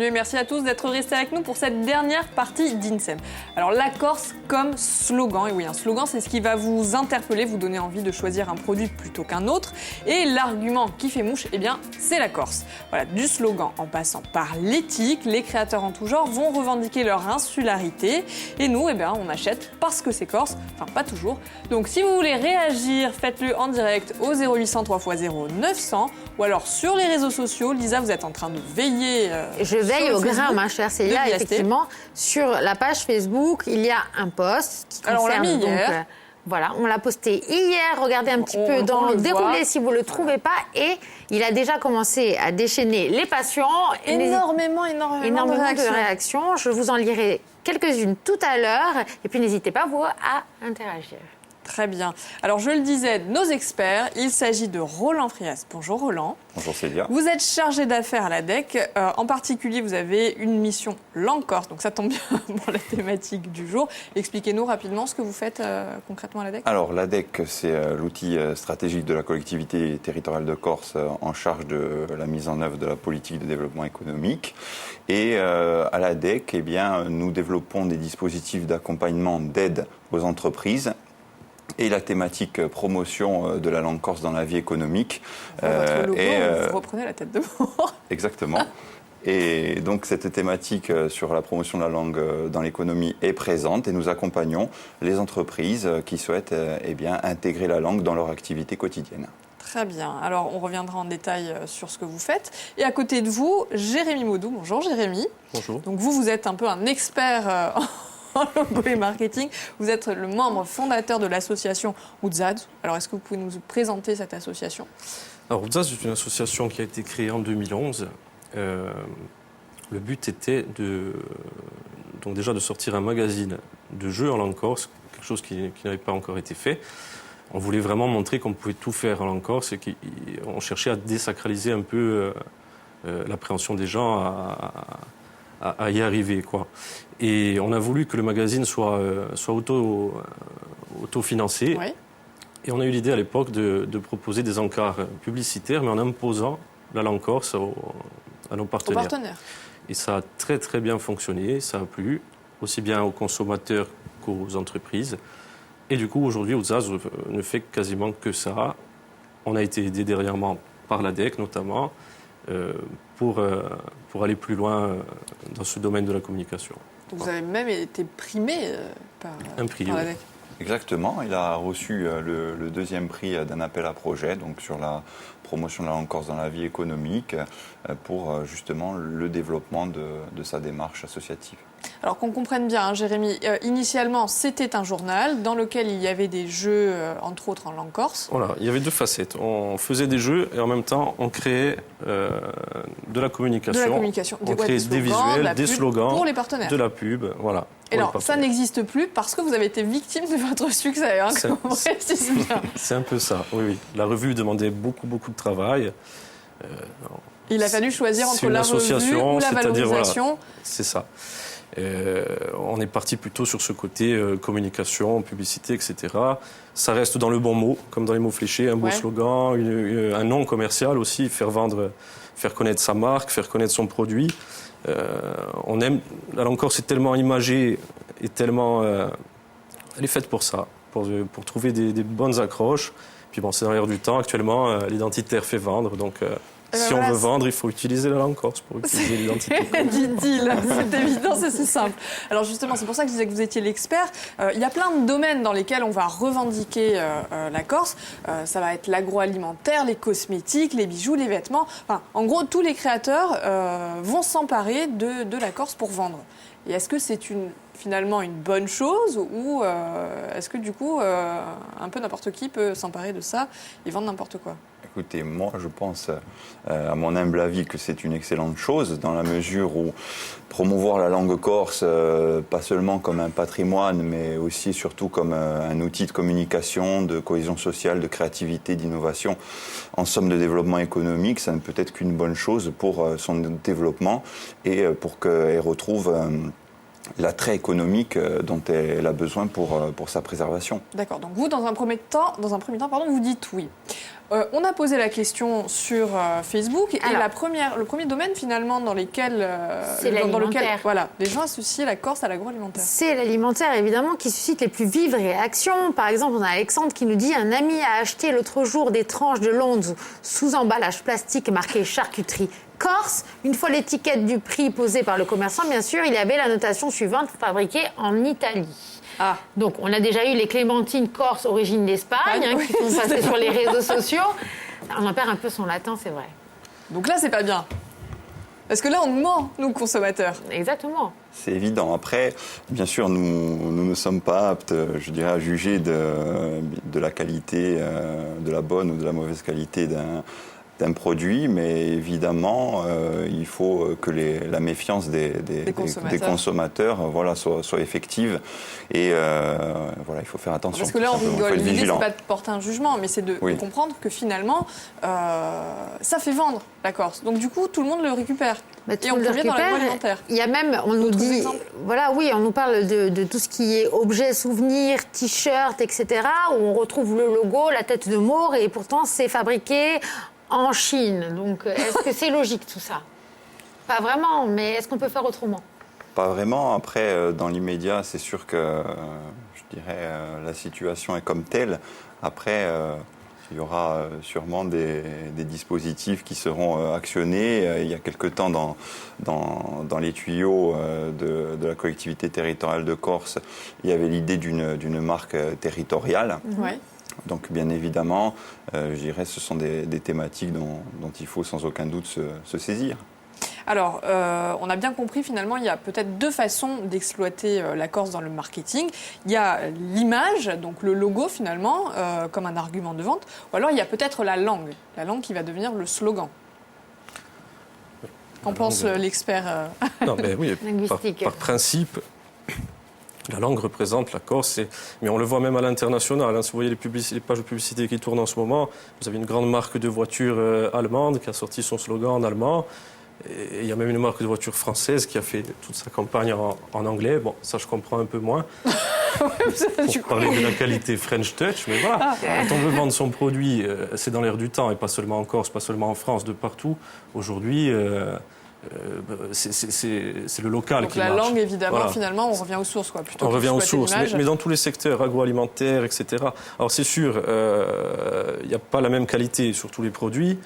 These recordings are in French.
Salut, merci à tous d'être restés avec nous pour cette dernière partie d'INSEM. Alors la Corse comme slogan, et oui, un slogan c'est ce qui va vous interpeller, vous donner envie de choisir un produit plutôt qu'un autre. Et l'argument qui fait mouche, eh bien c'est la Corse. Voilà, du slogan en passant par l'éthique, les créateurs en tout genre vont revendiquer leur insularité. Et nous, eh bien, on achète parce que c'est corse, enfin pas toujours. Donc si vous voulez réagir, faites-le en direct au 0800 3x0 900 ou alors sur les réseaux sociaux. Lisa, vous êtes en train de veiller. Je veille au grain, ma chère Célia. Effectivement, sur la page Facebook, il y a un post qui concerne. Alors on l'a mis hier. Voilà, on l'a posté hier. Regardez un petit peu dans le déroulé si vous ne le trouvez pas. Et il a déjà commencé à déchaîner les passions. Énormément de réactions. Je vous en lirai quelques-unes tout à l'heure. Et puis n'hésitez pas, vous, à interagir. Très bien. Alors, je le disais, nos experts, il s'agit de Roland Frias. Bonjour Roland. Bonjour Célia. Vous êtes chargé d'affaires à l'ADEC. En particulier, vous avez une mission langue corse. Donc, ça tombe bien pour la thématique du jour. Expliquez-nous rapidement ce que vous faites concrètement à l'ADEC. Alors, l'ADEC, c'est l'outil stratégique de la collectivité territoriale de Corse en charge de la mise en œuvre de la politique de développement économique. Et à l'ADEC, eh bien, nous développons des dispositifs d'accompagnement d'aide aux entreprises. Et la thématique promotion de la langue corse dans la vie économique. Votre logo, vous reprenez la tête de mort. Exactement. Et donc cette thématique sur la promotion de la langue dans l'économie est présente et nous accompagnons les entreprises qui souhaitent eh bien, intégrer la langue dans leur activité quotidienne. Très bien. Alors, on reviendra en détail sur ce que vous faites. Et à côté de vous, Jérémy Maudou. Bonjour Jérémy. Bonjour. Donc vous êtes un peu un expert en logo et marketing. Vous êtes le membre fondateur de l'association Oudzad. Alors, est-ce que vous pouvez nous présenter cette association ? Alors, Oudzad, c'est une association qui a été créée en 2011. Le but était donc déjà de sortir un magazine de jeux en langue corse, quelque chose qui n'avait pas encore été fait. On voulait vraiment montrer qu'on pouvait tout faire en langue corse et qu'on cherchait à désacraliser un peu l'appréhension des gens à y arriver, quoi. Et on a voulu que le magazine soit autofinancé. Oui. Et on a eu l'idée à l'époque de proposer des encarts publicitaires, mais en imposant la langue corse à nos partenaires. Et ça a très très bien fonctionné, ça a plu, aussi bien aux consommateurs qu'aux entreprises. Et du coup, aujourd'hui, Oudzaz ne fait quasiment que ça. On a été aidé dernièrement par l'ADEC, notamment, pour aller plus loin dans ce domaine de la communication. Donc vous avez même été primé par l'ADEC. Exactement, il a reçu le deuxième prix d'un appel à projet, donc sur la promotion de la langue corse dans la vie économique, pour justement le développement de sa démarche associative. Alors qu'on comprenne bien, hein, Jérémy, initialement c'était un journal dans lequel il y avait des jeux, entre autres en langue corse. Voilà, il y avait deux facettes. On faisait des jeux et en même temps on créait de la communication. On créait des visuels, des slogans, pour les partenaires. De la pub, voilà. Et alors ça n'existe plus parce que vous avez été victime de votre succès, hein, qu'on précise bien. C'est un peu ça, oui. La revue demandait beaucoup de travail. Il a fallu choisir entre la revue ou la valorisation. Voilà, c'est ça. On est parti plutôt sur ce côté communication, publicité, etc. Ça reste dans le bon mot, comme dans les mots fléchés, un beau slogan, un nom commercial aussi, faire connaître sa marque, faire connaître son produit. On aime, la langue corse est tellement imagée et tellement, elle est faite pour ça, pour trouver des bonnes accroches. Puis bon, c'est dans l'air du temps. Actuellement, l'identitaire fait vendre, donc. Si on veut vendre, il faut utiliser la langue corse pour utiliser l'identité. Dit-il, c'est évident, c'est simple. Alors justement, c'est pour ça que je disais que vous étiez l'expert. Il y a plein de domaines dans lesquels on va revendiquer la Corse. Ça va être l'agroalimentaire, les cosmétiques, les bijoux, les vêtements. Enfin, en gros, tous les créateurs vont s'emparer de la Corse pour vendre. Et est-ce que c'est finalement une bonne chose ou est-ce que du coup, un peu n'importe qui peut s'emparer de ça et vendre n'importe quoi ? Écoutez, moi je pense, à mon humble avis, que c'est une excellente chose dans la mesure où promouvoir la langue corse, pas seulement comme un patrimoine, mais aussi et surtout comme un outil de communication, de cohésion sociale, de créativité, d'innovation, en somme de développement économique, ça ne peut être qu'une bonne chose pour son développement et pour qu'elle retrouve l'attrait économique dont elle a besoin pour sa préservation. D'accord, donc vous, dans un premier temps, vous dites oui. On a posé la question sur Facebook et le premier domaine finalement dans lequel voilà, les gens associent la Corse à l'agroalimentaire. C'est l'alimentaire évidemment qui suscite les plus vives réactions. Par exemple, on a Alexandre qui nous dit « Un ami a acheté l'autre jour des tranches de londe sous emballage plastique marqué charcuterie Corse. Une fois l'étiquette du prix posée par le commerçant, bien sûr, il y avait la notation suivante fabriquée en Italie. » Donc, on a déjà eu les clémentines corse origine d'Espagne qui sont passées sur les réseaux sociaux. On en perd un peu son latin, c'est vrai. Donc là, c'est pas bien. Parce que là, on ment, nous, consommateurs. Exactement. C'est évident. Après, bien sûr, nous ne sommes pas aptes, je dirais, à juger de la qualité, de la bonne ou de la mauvaise qualité d'un produit, mais évidemment, il faut que la méfiance des consommateurs soit effective. Et il faut faire attention. Parce que là, on rigole. L'idée, c'est pas de porter un jugement, mais c'est de comprendre que finalement, ça fait vendre la Corse. Donc du coup, tout le monde le récupère. Et on revient dans l'agroalimentaire. Il y a même, on nous dit, on nous parle de tout ce qui est objets, souvenirs, t-shirts, etc., où on retrouve le logo, la tête de Maure, et pourtant, c'est fabriqué en Chine. Donc, est-ce que c'est logique tout ça? Pas vraiment, mais est-ce qu'on peut faire autrement? Pas vraiment. Après, dans l'immédiat, c'est sûr que, je dirais, la situation est comme telle. Après, il y aura sûrement des dispositifs qui seront actionnés. Il y a quelque temps, dans les tuyaux de la collectivité territoriale de Corse, il y avait l'idée d'une marque territoriale. Ouais. Donc, bien évidemment, je dirais, ce sont des thématiques dont il faut sans aucun doute se saisir. Alors, on a bien compris, finalement, il y a peut-être deux façons d'exploiter la Corse dans le marketing. Il y a l'image, donc le logo, finalement, comme un argument de vente. Ou alors, il y a peut-être la langue qui va devenir le slogan. Qu'en pense l'expert Non, mais oui, linguistique. Par principe... La langue représente la Corse, mais on le voit même à l'international. Hein. Si vous voyez les pages de publicité qui tournent en ce moment, vous avez une grande marque de voitures allemande qui a sorti son slogan en allemand. Et il y a même une marque de voitures française qui a fait toute sa campagne en anglais. Bon, ça, je comprends un peu moins. Pour parler de la qualité French Touch, mais voilà. Quand on veut vendre son produit, c'est dans l'air du temps, et pas seulement en Corse, pas seulement en France, de partout. Aujourd'hui... c'est le local donc qui la marche. Langue, évidemment, voilà. Finalement, on revient aux sources. Plutôt on revient aux sources, mais dans tous les secteurs, agroalimentaires, etc. Alors c'est sûr, il n'y a pas la même qualité sur tous les produits.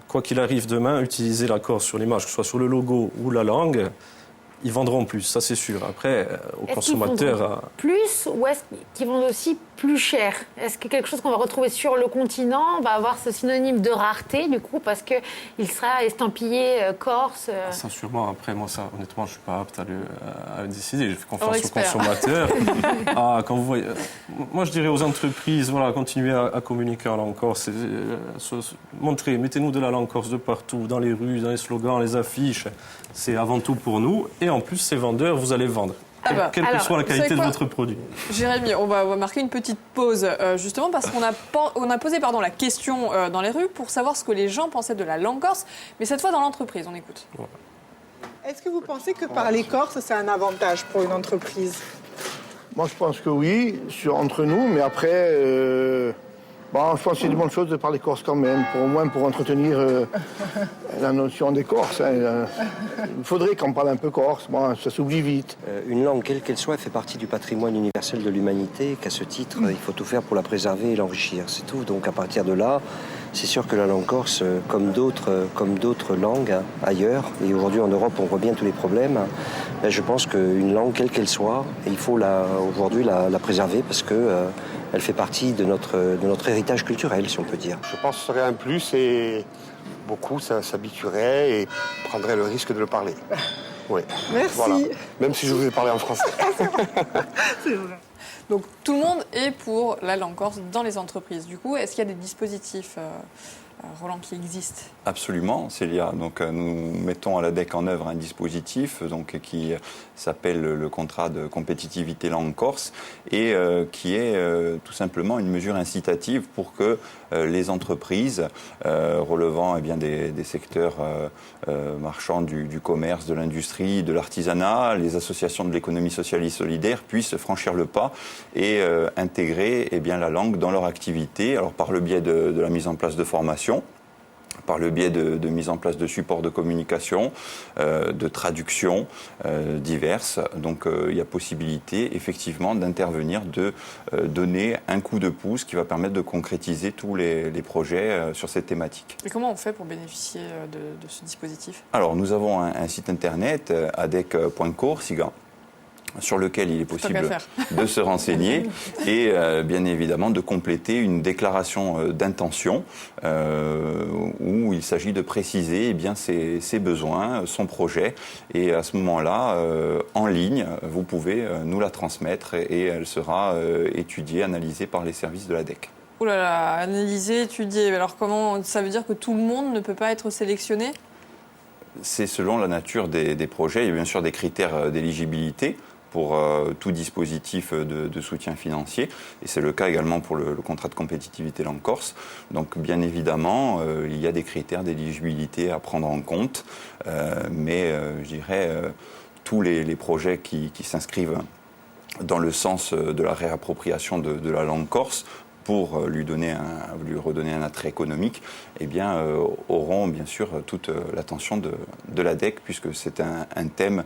Quoi qu'il arrive demain, utiliser la Corse sur l'image, que ce soit sur le logo ou la langue, ils vendront plus, ça c'est sûr. Après, aux consommateurs... Plus ou est-ce qu'ils vendent aussi plus cher? Est-ce que quelque chose qu'on va retrouver sur le continent va avoir ce synonyme de rareté, du coup, parce qu'il sera estampillé Corse Ça sûrement. Après, moi, ça, honnêtement, je ne suis pas apte à le décider. Je fais confiance aux consommateurs. Quand vous voyez... Moi, je dirais aux entreprises, continuez à communiquer en langue corse. Montrez, mettez-nous de la langue corse de partout, dans les rues, dans les slogans, les affiches. C'est avant tout pour nous. Et en plus, ces vendeurs, vous allez vendre. Quelle que soit la qualité de votre produit. Jérémy, on va marquer une petite pause, justement, parce qu'on a posé la question dans les rues pour savoir ce que les gens pensaient de la langue corse, mais cette fois dans l'entreprise. On écoute. Ouais. Est-ce que vous pensez que parler corse, c'est un avantage pour une entreprise? Moi, je pense que oui, entre nous, mais après... je pense que c'est une bonne chose de parler corse quand même, au moins pour entretenir la notion des Corses. Il faudrait qu'on parle un peu corse, ça s'oublie vite. Une langue, quelle qu'elle soit, fait partie du patrimoine universel de l'humanité, qu'à ce titre, il faut tout faire pour la préserver et l'enrichir, c'est tout. Donc à partir de là, c'est sûr que la langue corse, comme d'autres langues ailleurs, et aujourd'hui en Europe on voit bien tous les problèmes, je pense qu'une langue, quelle qu'elle soit, il faut aujourd'hui la préserver parce que... elle fait partie de notre héritage culturel, si on peut dire. Je pense que ce serait un plus et beaucoup s'habitueraient et prendraient le risque de le parler. Oui. Merci. Voilà. Même si je voulais parler en français. C'est vrai. Donc tout le monde est pour la langue corse dans les entreprises. Du coup, est-ce qu'il y a des dispositifs Roland, qui existe. Absolument, Célia. Donc, nous mettons à l'ADEC en œuvre un dispositif qui s'appelle le contrat de compétitivité langue corse et qui est tout simplement une mesure incitative pour que les entreprises relevant des secteurs marchands du commerce, de l'industrie, de l'artisanat, les associations de l'économie sociale et solidaire puissent franchir le pas et intégrer la langue dans leur activité, alors par le biais de la mise en place de formations, par le biais de mise en place de supports de communication, de traductions diverses. Donc il y a possibilité effectivement d'intervenir, de donner un coup de pouce qui va permettre de concrétiser tous les projets sur cette thématique. Et comment on fait pour bénéficier de ce dispositif ? Alors nous avons un site internet, adec.corsiga, sur lequel il est possible de se renseigner et bien évidemment de compléter une déclaration d'intention où il s'agit de préciser ses besoins, son projet, et à ce moment-là, en ligne, vous pouvez nous la transmettre et elle sera étudiée, analysée par les services de l'ADEC. Oh là là, analyser, étudier, alors comment ça veut dire que tout le monde ne peut pas être sélectionné ? C'est selon la nature des projets. Il y a bien sûr des critères d'éligibilité pour tout dispositif de soutien financier. Et c'est le cas également pour le contrat de compétitivité langue corse. Donc bien évidemment, il y a des critères d'éligibilité à prendre en compte. Mais je dirais, tous les projets qui s'inscrivent dans le sens de la réappropriation de la langue corse pour lui redonner un attrait économique, auront bien sûr toute l'attention de l'ADEC, puisque c'est un thème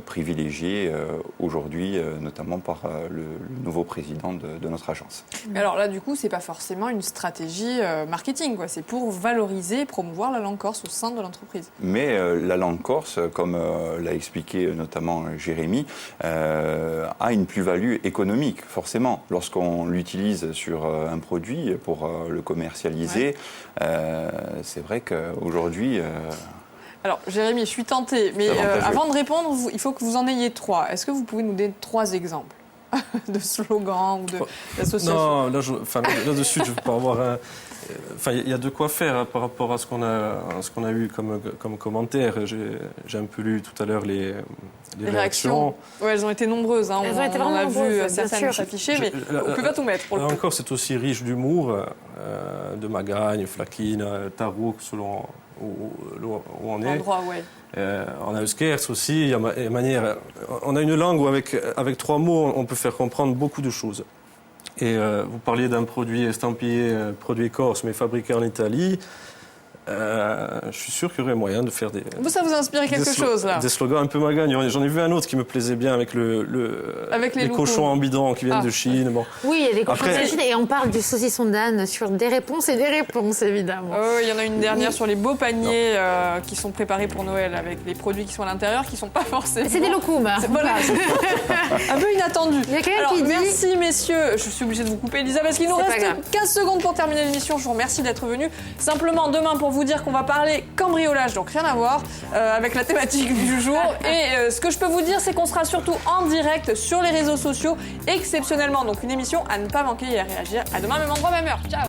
privilégié aujourd'hui, notamment par le nouveau président de notre agence. Mais alors là, du coup, c'est pas forcément une stratégie marketing, quoi. C'est pour valoriser et promouvoir la langue corse au sein de l'entreprise. Mais la langue corse, comme l'a expliqué notamment Jérémy, a une plus-value économique, forcément. Lorsqu'on l'utilise sur un produit pour le commercialiser, c'est vrai qu'aujourd'hui... Alors, Jérémy, je suis tentée, mais avant de répondre, il faut que vous en ayez 3. Est-ce que vous pouvez nous donner 3 exemples de slogans ou d'associations? Non, là-dessus, je ne vais pas avoir un... Enfin, il y a de quoi faire par rapport à ce qu'on a eu comme commentaire. J'ai un peu lu tout à l'heure les réactions. Ouais, elles ont été nombreuses. Hein. Elles ont été on a nombreuses, vu certaines s'afficher, mais on ne peut pas tout mettre. Pour là encore, c'est aussi riche d'humour, de magagne, flaquine, tarot, selon où on est. Endroit, ouais. On a le scherz aussi. Il y a manière. On a une langue où avec 3 mots, on peut faire comprendre beaucoup de choses. Et vous parliez d'un produit estampillé, produit corse, mais fabriqué en Italie. Je suis sûr qu'il y aurait moyen de faire ça vous inspire quelque chose, là? Des slogans un peu magagne. J'en ai vu un autre qui me plaisait bien avec les cochons en bidon qui viennent de Chine. Bon. Oui, il y a des cochons de Chine et on parle du saucisson d'âne sur des réponses et des réponses, évidemment. Il y en a une dernière sur les beaux paniers qui sont préparés pour Noël avec les produits qui sont à l'intérieur qui ne sont pas forcément... C'est des locums. Voilà. Un peu inattendu. Il y a quelqu'un qui dit... Merci, messieurs. Je suis obligée de vous couper, Elisa, parce qu'il nous reste 15 secondes pour terminer l'émission. Je vous remercie d'être venus. Simplement, demain, pour vous dire qu'on va parler cambriolage, donc rien à voir avec la thématique du jour. Et ce que je peux vous dire, c'est qu'on sera surtout en direct sur les réseaux sociaux, exceptionnellement. Donc une émission à ne pas manquer et à réagir. À demain, même endroit, même heure. Ciao.